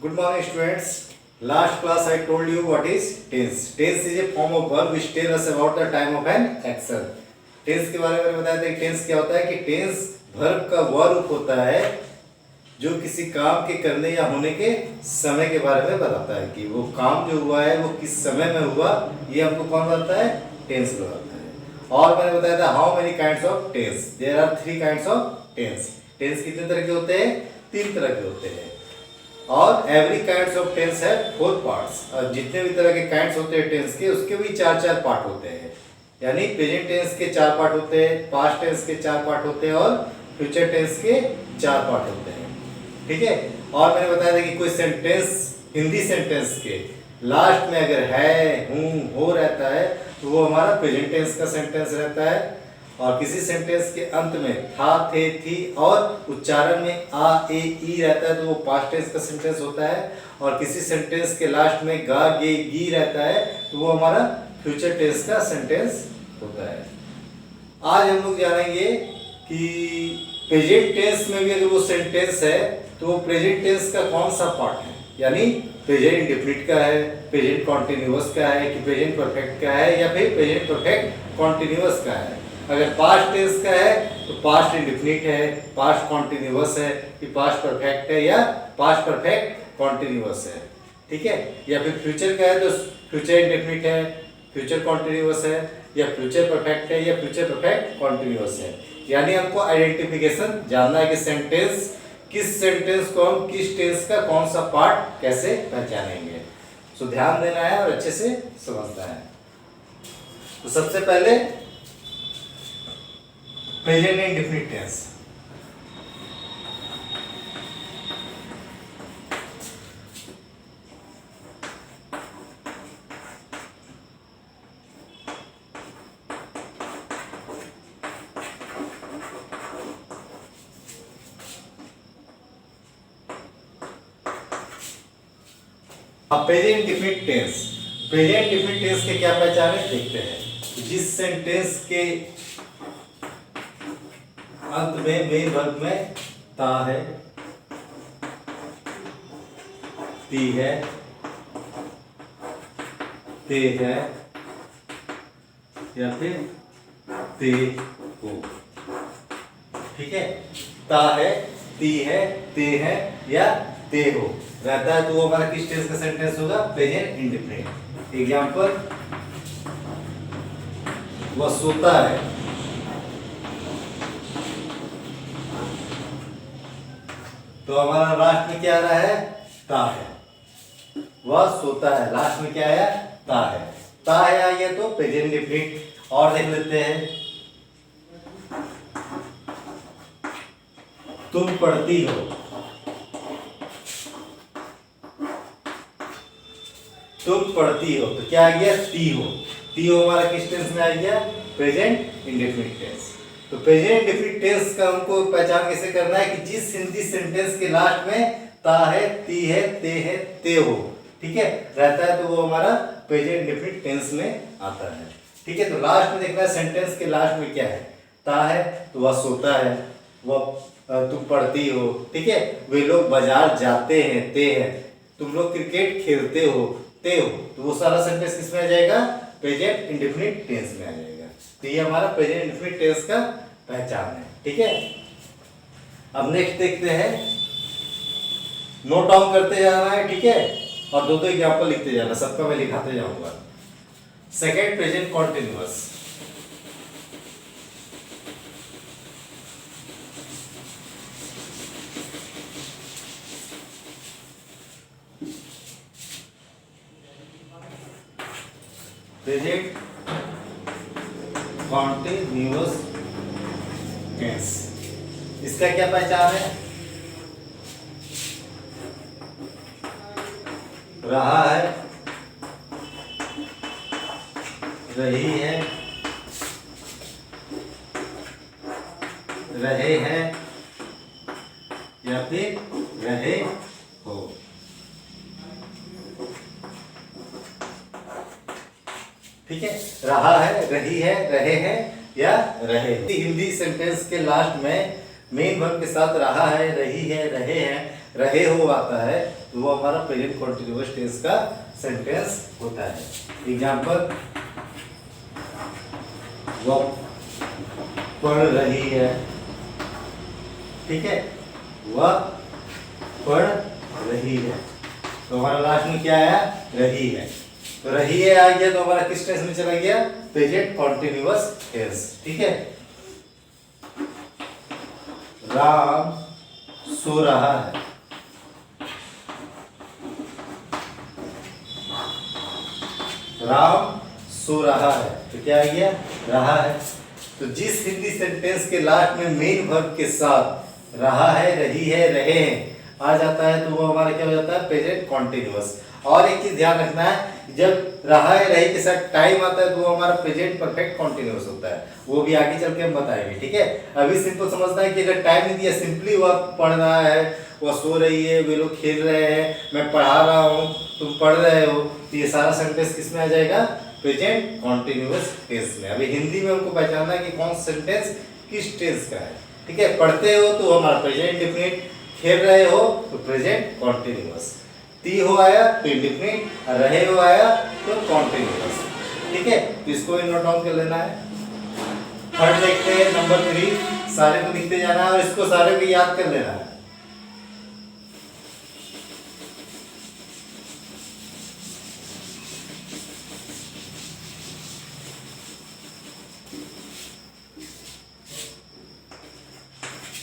Good morning, students. Last class I told you what is tense. Tense is a form of verb which tell us about the time of an action. Tense के बारे में बताया था कि tense क्या होता है कि tense verb का वह रूप होता है जो किसी काम के करने या होने के समय के बारे में बताता है कि वो काम जो हुआ है वो किस समय में हुआ, ये हमको कौन बताता है? टेंस बताता है। और मैंने बताया था how many kinds of tense, there are 3 kinds of tense. Tense कितने तरह के होते हैं? 3 तरह के होते हैं। और एवरी काइंड्स ऑफ टेंस है 4 पार्ट्स, और जितने भी तरह के काइंड्स होते हैं टेंस के, उसके भी 4 पार्ट होते हैं। यानी प्रेजेंट टेंस के 4 पार्ट होते हैं, पास्ट टेंस के 4 पार्ट होते हैं और फ्यूचर टेंस के 4 पार्ट होते हैं। ठीक है। और मैंने बताया था कि कोई सेंटेंस हिंदी सेंटेंस के लास्ट में अगर है, हूँ, हो रहता है तो वो हमारा प्रेजेंट टेंस का सेंटेंस रहता है, और किसी सेंटेंस के अंत में था, थे, थी और उच्चारण में आ, ए, ई रहता है तो वो पास्ट टेंस का सेंटेंस होता है, और किसी सेंटेंस के लास्ट में गा, गे, गी रहता है तो वो हमारा फ्यूचर टेंस का सेंटेंस होता है। आज हम लोग जानेंगे कि प्रेजेंट टेंस में भी अगर वो सेंटेंस है तो वो प्रेजेंट टेंस का कौन सा पार्ट है, यानी प्रेजेंट इंडेफिनिट का है, प्रेजेंट कॉन्टिन्यूअस का है, कि प्रेजेंट परफेक्ट का है, या फिर प्रेजेंट परफेक्ट कॉन्टिन्यूअस का है। अगर पास्ट टेंस का है तो पास्ट इंडेफिनिट है, पास्ट कॉन्टिन्यूअस है, कि पास्ट परफेक्ट है या पास्ट परफेक्ट कॉन्टिन्यूअस है। ठीक है। या फिर फ्यूचर का है तो फ्यूचर इंडेफिनिट है, फ्यूचर कॉन्टिन्यूअस है, या फ्यूचर परफेक्ट है, या फ्यूचर परफेक्ट कॉन्टिन्यूअस है। यानी हमको आइडेंटिफिकेशन जानना है कि सेंटेंस, किस सेंटेंस को हम किस टेंस का कौन सा पार्ट कैसे पहचानेंगे। सो ध्यान देना है और अच्छे से समझना है। तो सबसे पहले present indefinite tense. Present indefinite tense, present indefinite tense के क्या पहचान है देखते हैं। जिस सेंटेंस के अंत में मेन वर्ब में ता है, ती है, ते है, या फिर ते हो। ठीक है। ता है, ती है, ते है या ते हो रहता है तो वो हमारा किस टेंस का सेंटेंस होगा? Present indefinite. एग्जांपल, वह सोता है, तो हमारा लास्ट में क्या आ रहा है? ता है। वह सोता है, लास्ट में क्या है? ता है। ता है आ गया तो प्रेजेंट इंडेफिनिट। और देख लेते हैं, तुम पढ़ती हो, तुम पढ़ती हो तो क्या आ गया? ती हो। ती हो हमारा किस टेंस में आ गया? Present indefinite tense. तो प्रेजेंट इंडेफिनिट टेंस का हमको पहचान कैसे करना है कि जिस हिंदी सेंटेंस के लास्ट में ता है, ती है, ते हो, ठीक है, रहता है तो वो हमारा प्रेजेंट इंडेफिनिट टेंस में आता है। ठीक है। तो लास्ट में देखना है सेंटेंस के लास्ट में क्या है? ता है तो वह सोता है, वह तुम पढ़ती हो, ठीक है, वे लोग बाजार जाते हैं, ते है, तुम लोग क्रिकेट खेलते हो, ते हो, तो वो सारा सेंटेंस किस में आ जाएगा? प्रेजेंट इंडेफिनिट टेंस में आ जाएगा। तो ये हमारा प्रेजेंट इंडेफिनिट टेंस का पहचान है। ठीक है। अब नेक्स्ट देखते हैं, नोट डाउन करते जाना है, ठीक है, और दो एग्जांपल लिखते जाना, सबका मैं लिखाते जाऊंगा। Second, present continuous. Present continuous tense, इसका क्या पहचान है? रहा है, रही है, रहे हैं, या फिर रहे हो। ठीक है। रहा है, रही है, रहे हैं या रहे। हिंदी सेंटेंस के लास्ट में मेन वर्ब के साथ रहा है, रही है, रहे हैं, रहे हो आता है तो वो हमारा प्रेजेंट कॉन्टिन्यूअस टेंस का सेंटेंस होता है। एग्जाम्पल, वह पढ़ रही है, ठीक है, वह पढ़ रही है, तो हमारा लास्ट में क्या आया, रही है। तो रही है आ गया, तो हमारा किस टेंस में चला गया, प्रेजेंट कॉन्टिन्यूअस टेंस, ठीक है। राम सो रहा है, राम सो रहा है, तो क्या आ गया, रहा है। तो जिस हिंदी सेंटेंस के लास्ट में मेन वर्ब के साथ रहा है, रही है, रहे हैं आ जाता है, तो वो हमारा क्या हो जाता है, प्रेजेंट कॉन्टिन्यूअस। और एक चीज ध्यान रखना है, जब रहा है, रही के साथ टाइम आता है, तो वो हमारा प्रेजेंट परफेक्ट कॉन्टिन्यूअस होता है। वो भी आगे चल के हम बताएंगे, ठीक है। अभी सिंपल समझना है कि अगर टाइम नहीं दिया, सिंपली वह पढ़ रहा है, वह सो रही है, वे लोग खेल रहे हैं, मैं पढ़ा रहा हूँ, तुम पढ़ रहे हो, तो ये सारा सेंटेंस किस में आ जाएगा, प्रेजेंट कॉन्टिन्यूअस टेंस में। अभी हिंदी में हमको पहचानना है कि कौन सा सेंटेंस किस टेंस का है, ठीक है। पढ़ते हो तो हमारा प्रेजेंट इंडेफिनिट, खेल रहे हो तो प्रेजेंट कॉन्टिन्यूअस, ती हो आया तो इंडेफिनिट, रहे हो आया तो कॉन्टिन्यूअस, ठीक है। तो इसको भी नोट डाउन कर लेना है। थर्ड देखते हैं, नंबर 3, सारे को लिखते जाना है और इसको सारे को याद कर लेना है।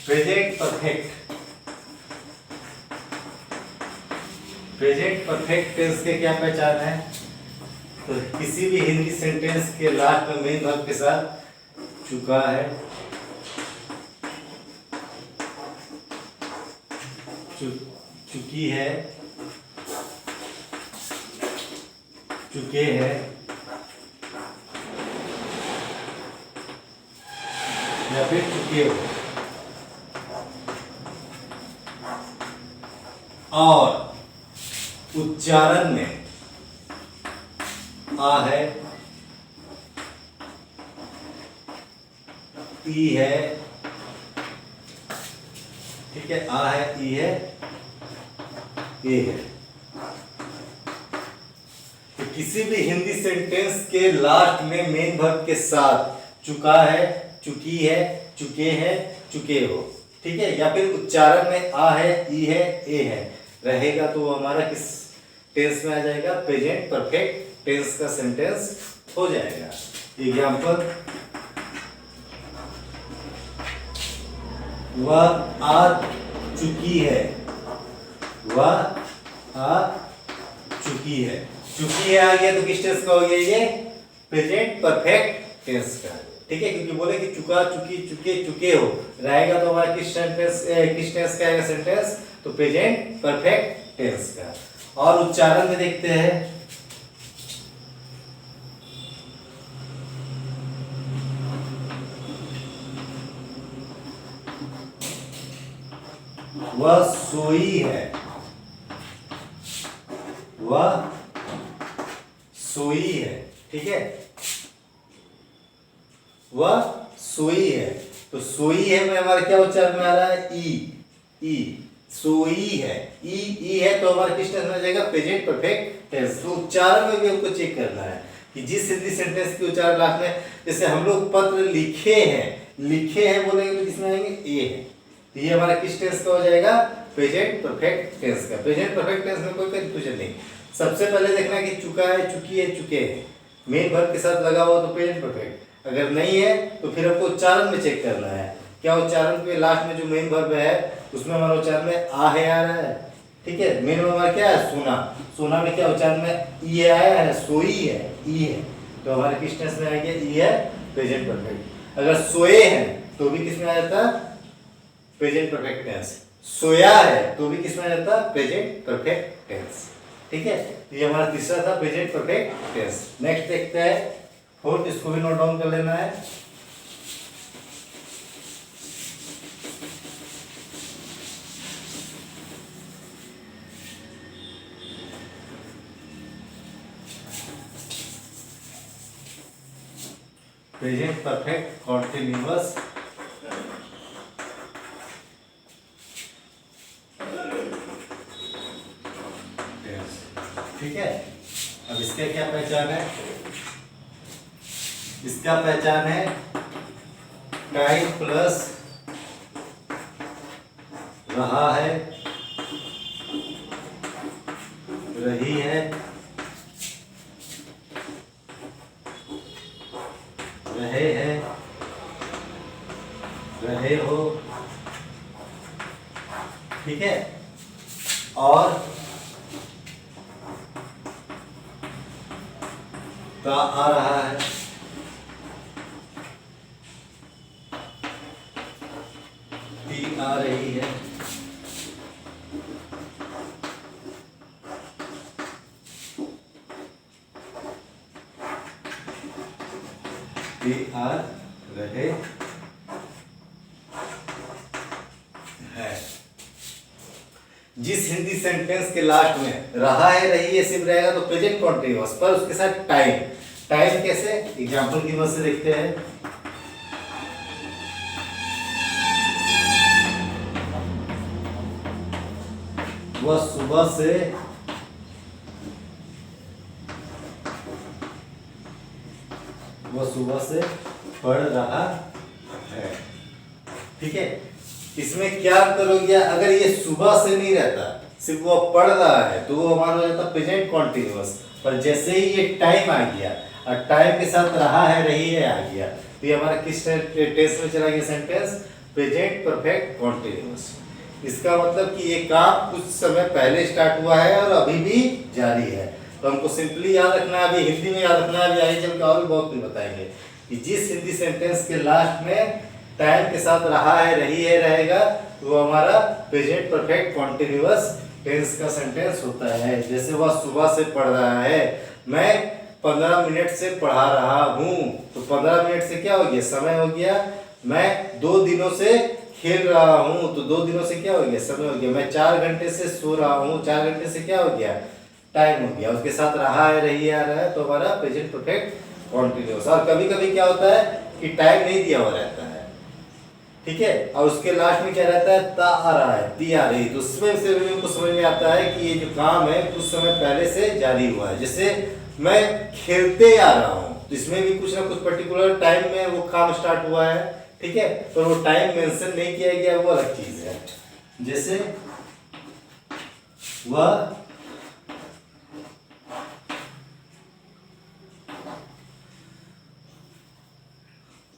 Present perfect, present perfect tense के क्या पहचान है, तो किसी भी हिंदी सेंटेंस के लास्ट में मेन वर्ब के साथ चुका है, चुकी है, चुके हैं, या फिर चुके हो, और उच्चारण में आ है, ई है, ठीक है, आ है, ई है, ए है। तो किसी भी हिंदी सेंटेंस के लास्ट में मेन वर्ब के साथ चुका है, चुकी है, चुके हैं, चुके हो, ठीक है, या फिर उच्चारण में आ है, ई है, ए है रहेगा, तो हमारा किस टेंस में आ जाएगा, प्रेजेंट परफेक्ट टेंस का सेंटेंस हो जाएगा। एग्जाम्पल, वह आ चुकी है, वह आ चुकी है, चुकी है आ गया, तो किस टेंस का हो गया, ये प्रेजेंट परफेक्ट टेंस का, ठीक है, क्योंकि बोले कि चुका, चुकी, चुके, चुके हो रहेगा, तो हमारा किस टेंस का आएगा सेंटेंस, तो प्रेजेंट परफेक्ट टेंस का। और उच्चारण में देखते हैं, वह सोई है, वह सोई है, ठीक है, वह सोई है, तो सोई है में हमारा क्या उच्चारण में आ रहा है, ई, सोई है, ई है, तो हमारा किस टेंस में आ जाएगा, प्रेजेंट परफेक्ट टेंस। तो उच्चारण में भी हमको चेक करना है कि जिस हिंदी सेंटेंस की उच्चारण लास्ट में, जैसे हम लोग पत्र लिखे हैं बोलेंगे तो किसमें आएंगे, ए है, तो ये हमारा किस टेंस का हो जाएगा, प्रेजेंट परफेक्ट टेंस का। प्रेजेंट परफेक्ट टेंस में कोई कंफ्यूजन नहीं, सबसे पहले देखना है कि चुका है, चुकी है, चुके हैं, मेन वर्ब के साथ लगा हुआ तो प्रेजेंट परफेक्ट, अगर नहीं है तो फिर आपको उच्चारण में चेक करना है, क्या उच्चारण के लास्ट में जो मेन वर्ब है उसमें हमारा उच्चारण में आ है, आ रहा है, ठीक है। मेन वर्ब हमारा क्या है, सोना, सोना में क्या उच्चारण में ई आया है, सोई है, ई है, तो हमारे किस टेंस में आ गया, ई है, प्रेजेंट परफेक्ट। अगर सोए हैं तो भी किस में आ जाता, प्रेजेंट परफेक्ट टेंस, सोया है तो भी किस में आ जाता, प्रेजेंट परफेक्ट टेंस, ठीक है। ये हमारा तीसरा था प्रेजेंट परफेक्ट टेंस। नेक्स्ट देखते हैं फोर्थ, इसको भी नोट डाउन कर लेना है। प्रेजेंट परफेक्ट कॉन्टिन्यूअस पहचान है? इसका पहचान है टाइम प्लस रहा है, रही है, रहे हैं, रहे हो, ठीक है। और का आ रहा है, ती आ रही है, ती आ रहे हैं। जिस हिंदी सेंटेंस के लास्ट में रहा है, रही है सिर्फ रहेगा तो प्रेजेंट कॉन्टिन्यूअस, पर उसके साथ टाइम। टाइम कैसे? एग्जांपल की मदद से देखते हैं। वह सुबह से पढ़ रहा है, ठीक है। इसमें क्या करोगे? अगर ये सुबह से नहीं रहता, सिर्फ वो पढ़ रहा है, तो वो हमारा हो जाता प्रेजेंट कॉन्टिन्यूअस। पर जैसे ही ये टाइम आ गया और टाइम के साथ रहा है, रही है आ गया, तो ये हमारा किस टेंस में चला गया सेंटेंस? Present perfect continuous. इसका मतलब कि ये काम कुछ समय पहले स्टार्ट हुआ है और अभी भी जारी है। तो हमको सिंपली याद रखना है, अभी हिंदी में याद रखना है, अभी आगे चल के और भी बहुत कुछ बताएंगे कि जिस हिंदी सेंटेंस के लास्ट में टाइम के साथ रहा है, रही है, रहेगा, तो वो हमारा प्रेजेंट परफेक्ट कॉन्टिन्यूअस टेंस का सेंटेंस होता है। जैसे वह सुबह से पढ़ रहा है, मैं 15 मिनट से पढ़ा रहा हूँ, तो 15 मिनट से क्या हो गया? समय हो गया। मैं 2 दिनों से खेल रहा हूँ, तो 2 दिनों से क्या हो गया? समय हो गया। मैं 4 घंटे से सो रहा हूँ, 4 घंटे से क्या हो गया? टाइम हो गया। उसके साथ रहा है, रही है, आ रहा है, तो हमारा प्रेजेंट परफेक्ट कॉन्टिन्यूअस। और कभी कभी क्या होता है कि टाइम नहीं दिया हुआ रहता है, ठीक है, और उसके लास्ट में क्या रहता है? ता आ रहा है, ती आ रही। तो उसमें से भी हमको समझ में आता है कि ये जो काम है कुछ समय पहले से जारी हुआ है। जैसे मैं खेलते आ रहा हूँ, तो इसमें भी कुछ ना कुछ पर्टिकुलर टाइम में वो काम स्टार्ट हुआ है, ठीक है, पर वो टाइम मेंशन नहीं किया गया, वो अलग चीज है। जैसे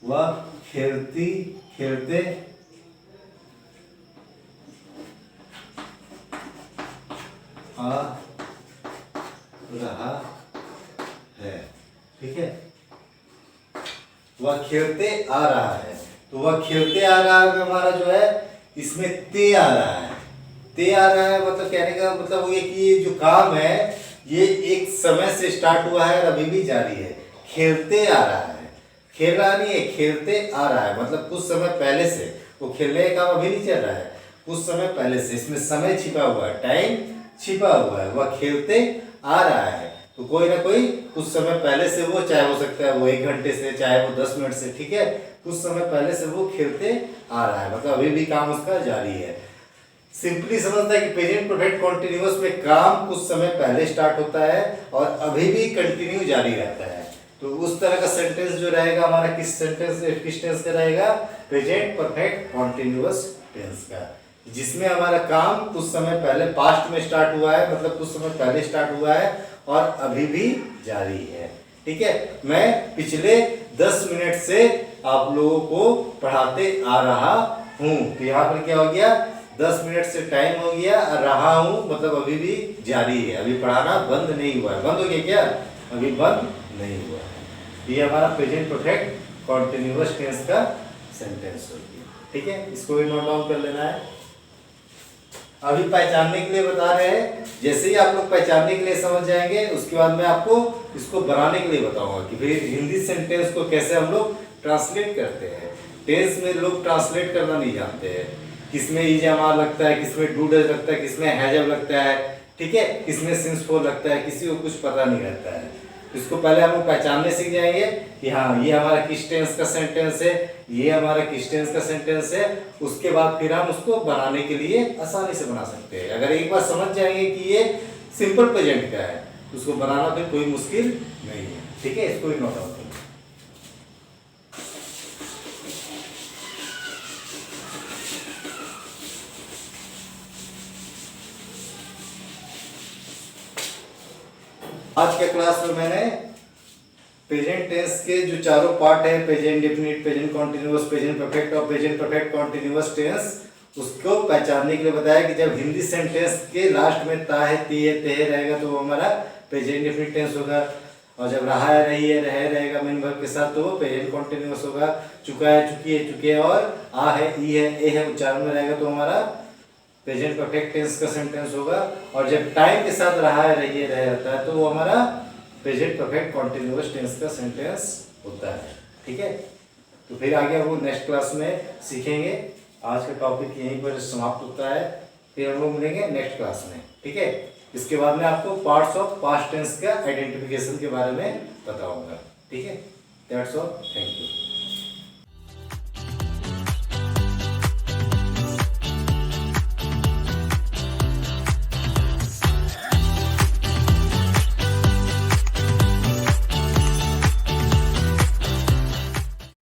वह खेलती खेलते आ रहा है, ठीक है। वह खेलते आ रहा है, तो वह खेलते आ रहा है हमारा जो है इसमें ते आ रहा है। ते आ रहा है मतलब कहने का मतलब ये कि ये जो काम है ये एक समय से स्टार्ट हुआ है और अभी भी जारी है। खेलते आ रहा है, खेल रहा नहीं है, खेलते आ रहा है, मतलब कुछ समय पहले से। वो खेलने का काम अभी नहीं चल रहा है, कुछ समय पहले से। इसमें समय छिपा हुआ है, टाइम छिपा हुआ है। वह खेलते आ रहा है, तो कोई ना कोई कुछ समय पहले से, वो चाहे हो सकता है वो 1 घंटे से, चाहे वो 10 मिनट से, ठीक है, कुछ समय पहले से वो खेलते आ रहा है, मतलब अभी भी काम उसका जारी है। सिंपली समझता है कि प्रेजेंट परफेक्ट कॉन्टिन्यूअस में काम कुछ समय पहले स्टार्ट होता है और अभी भी कंटिन्यू जारी रहता है। तो उस तरह का सेंटेंस जो रहेगा हमारा किस टेंस का रहेगा? प्रेजेंट परफेक्ट कॉन्टिन्यूअस टेंस का, जिसमें हमारा काम कुछ समय पहले पास्ट में स्टार्ट हुआ है, मतलब कुछ समय पहले स्टार्ट हुआ है और अभी भी जारी है, ठीक है। मैं पिछले 10 मिनट से आप लोगों को पढ़ाते आ रहा हूँ, तो यहाँ पर क्या हो गया? 10 मिनट से टाइम हो गया, रहा हूँ मतलब अभी भी जारी है, अभी पढ़ाना बंद नहीं हुआ है। बंद हो गया क्या? अभी बंद नहीं हुआ है। ये हमारा प्रेजेंट परफेक्ट कॉन्टिन्यूअस टेंस का सेंटेंस हो गया, ठीक है। इसको भी नोट डाउन कर लेना है। अभी पहचानने के लिए बता रहे हैं, जैसे ही आप लोग पहचानने के लिए समझ जाएंगे, उसके बाद मैं आपको इसको बनाने के लिए बताऊंगा कि फिर हिंदी सेंटेंस को कैसे हम लोग ट्रांसलेट करते हैं। टेंस में लोग ट्रांसलेट करना नहीं जानते हैं, किसमें इज एम लगता है, किसमें डू डज लगता है, किसमें हैज लगता है, ठीक है, किसमें सिंस फॉर लगता है, किसी को कुछ पता नहीं रहता है। इसको पहले हम लोग पहचानने सीख जाएंगे कि हाँ ये हमारा किस टेंस का सेंटेंस है, ये हमारा किस टेंस का सेंटेंस है। उसके बाद फिर हम उसको बनाने के लिए आसानी से बना सकते हैं। अगर एक बार समझ जाएंगे कि ये सिंपल प्रेजेंट का है उसको बनाना फिर कोई मुश्किल नहीं है, ठीक है, इसको भी नोट आउट करो। आज के क्लास में मैंने प्रेजेंट टेंस के जो चारों पार्ट है, present definite, present continuous, present perfect और प्रेजेंट परफेक्ट कॉन्टिन्यूअस टेंस, उसको पहचानने के लिए बताया कि जब हिंदी सेंटेंस के लास्ट में ता है, ती है, ते रहेगा तो वो हमारा प्रेजेंट डेफिनिट टेंस होगा, और जब रहा है, रही है, रहे रहेगा मेन वर्ब के साथ तो वो प्रेजेंट कॉन्टिन्यूअस होगा। चुका है, चुकी है, चुके, और आ है, ई है, ए है उच्चारण में रहेगा तो हमारा प्रेजेंट परफेक्ट टेंस का सेंटेंस होगा। और जब टाइम के साथ रहा है, रही है, रहे रहता है तो वो हमारा प्रेजेंट परफेक्ट कॉन्टिन्यूअस टेंस का सेंटेंस होता है, ठीक है। तो फिर आगे हम लोग नेक्स्ट क्लास में सीखेंगे। आज का टॉपिक यहीं पर समाप्त होता है, फिर हम लोग मिलेंगे नेक्स्ट क्लास में, ठीक है। इसके बाद में आपको पार्ट्स ऑफ पास्ट टेंस का आइडेंटिफिकेशन के बारे में बताऊंगा, ठीक है। That's all, thank you.